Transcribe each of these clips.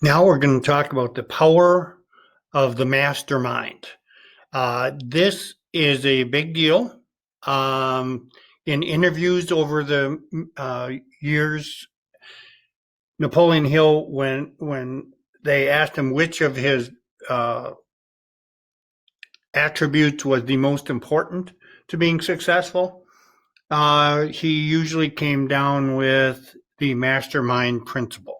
Now we're going to talk about the power of the mastermind. This is a big deal. Um, in interviews over the years, Napoleon Hill, when they asked him which of his uh, attributes was the most important to being successful, he usually came down with the mastermind principle.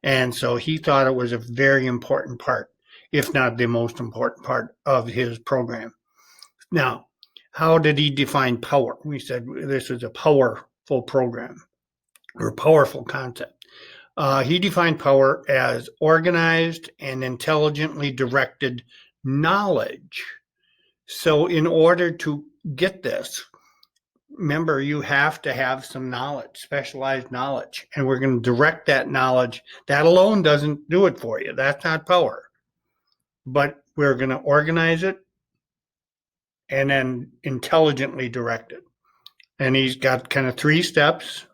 And so he thought it was a very important part, if not the most important part of his program. Now, how did he define power? We said this is a powerful program or powerful concept. He defined power as organized and intelligently directed knowledge. So, in order to get this, remember, you have to have some knowledge, specialized knowledge, and we're going to direct that knowledge. That alone doesn't do it for you. That's not power. But we're going to organize it and then intelligently direct it. And he's got kind of three steps.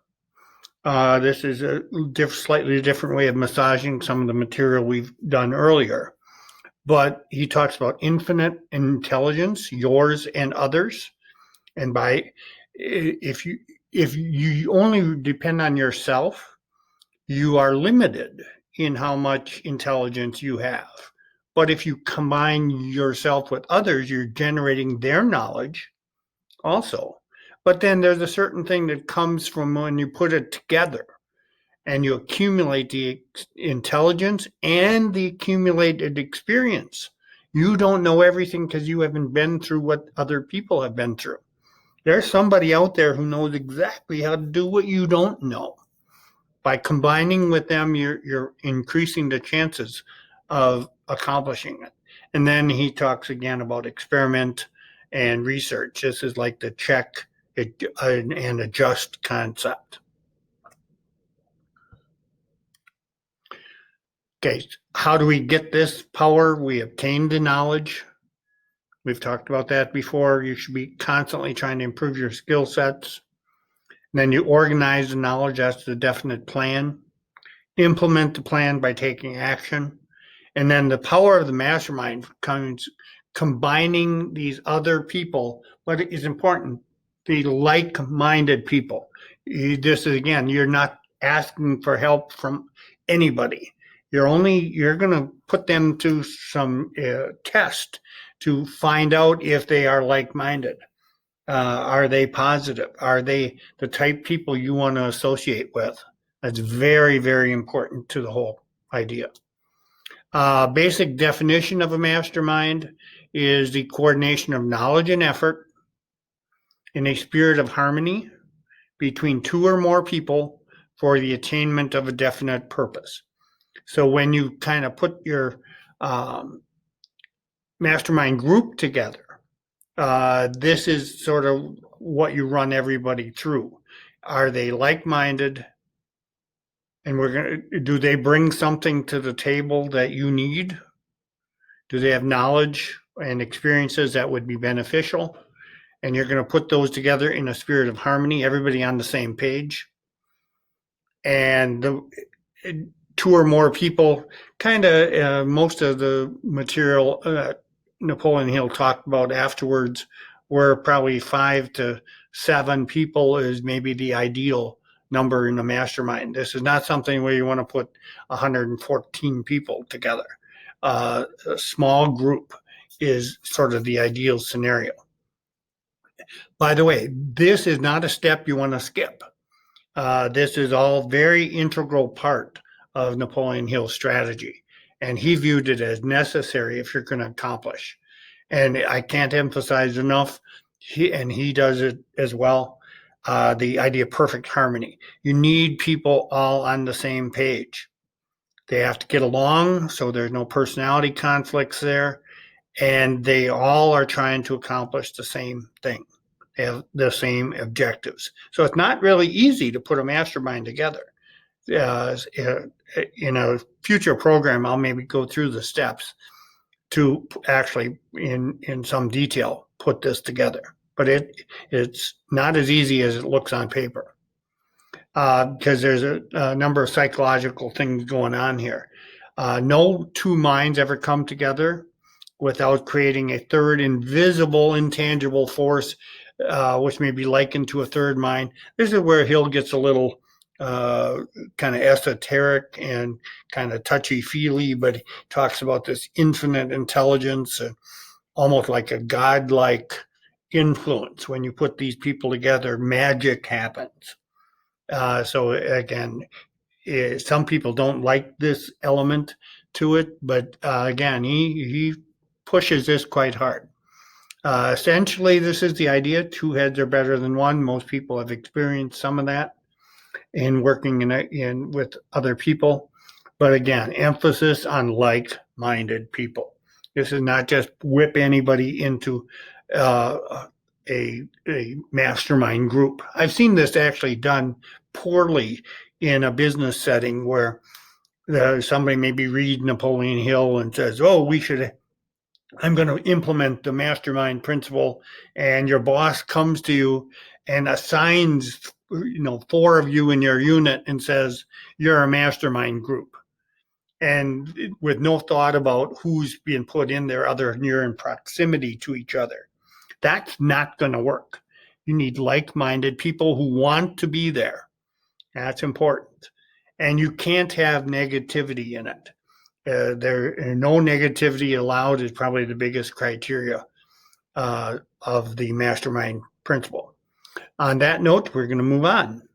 This is a slightly different way of massaging some of the material we've done earlier. But he talks about infinite intelligence, yours and others. And by if you only depend on yourself, you are limited in how much intelligence you have. But if you combine yourself with others, you're generating their knowledge also. But then there's a certain thing that comes from when you put it together and you accumulate the intelligence and the accumulated experience. You don't know everything because you haven't been through what other people have been through. There's somebody out there who knows exactly how to do what you don't know. By combining with them, you're increasing the chances of accomplishing it. And then he talks again about experiment and research. This is like the check and adjust concept. Okay, how do we get this power? We obtain the knowledge. We've talked about that before. You should be constantly trying to improve your skill sets. And then you organize the knowledge. That's the definite plan. Implement the plan by taking action. And then the power of the mastermind comes combining these other people. What is important, the like-minded people. This is, again, you're not asking for help from anybody. You're going to put them to some test to find out if they are like-minded. Are they positive? Are they the type people you want to associate with? That's very, very important to the whole idea. Basic definition of a mastermind is the coordination of knowledge and effort in a spirit of harmony between two or more people for the attainment of a definite purpose. So when you kind of put your mastermind group together, this is sort of what you run everybody through. Are they like-minded? And do they bring something to the table that you need? Do they have knowledge and experiences that would be beneficial? And you're going to put those together in a spirit of harmony, everybody on the same page. And two or more people, kind of most of the material Napoleon Hill talked about afterwards were probably 5 to 7 people is maybe the ideal number in the mastermind. This is not something where you want to put 114 people together. A small group is sort of the ideal scenario. By the way, this is not a step you want to skip. This is all very integral part of Napoleon Hill's strategy. And he viewed it as necessary if you're going to accomplish. And I can't emphasize enough, he does it as well, the idea of perfect harmony. You need people all on the same page. They have to get along, so there's no personality conflicts there. And they all are trying to accomplish the same thing. They have the same objectives. So it's not really easy to put a mastermind together. In a future program, I'll maybe go through the steps to actually, in some detail, put this together. But it's not as easy as it looks on paper, because there's a number of psychological things going on here. No two minds ever come together without creating a third invisible, intangible force, which may be likened to a third mind. This is where Hill gets a little kind of esoteric and kind of touchy-feely, but he talks about this infinite intelligence, almost like a godlike influence. When you put these people together, magic happens. So again, some people don't like this element to it, but again, he pushes this quite hard. Essentially, this is the idea: two heads are better than one. Most people have experienced some of that in working in with other people. But again, emphasis on like-minded people. This is not just whip anybody into a mastermind group. I've seen this actually done poorly in a business setting where somebody maybe read Napoleon Hill and says, "Oh, I'm going to implement the mastermind principle," and your boss comes to you and assigns, four of you in your unit and says, "You're a mastermind group," and with no thought about who's being put in there other than you're in proximity to each other. That's not going to work. You need like-minded people who want to be there. That's important. And you can't have negativity in it. No negativity allowed is probably the biggest criteria of the mastermind principle. On that note, we're going to move on.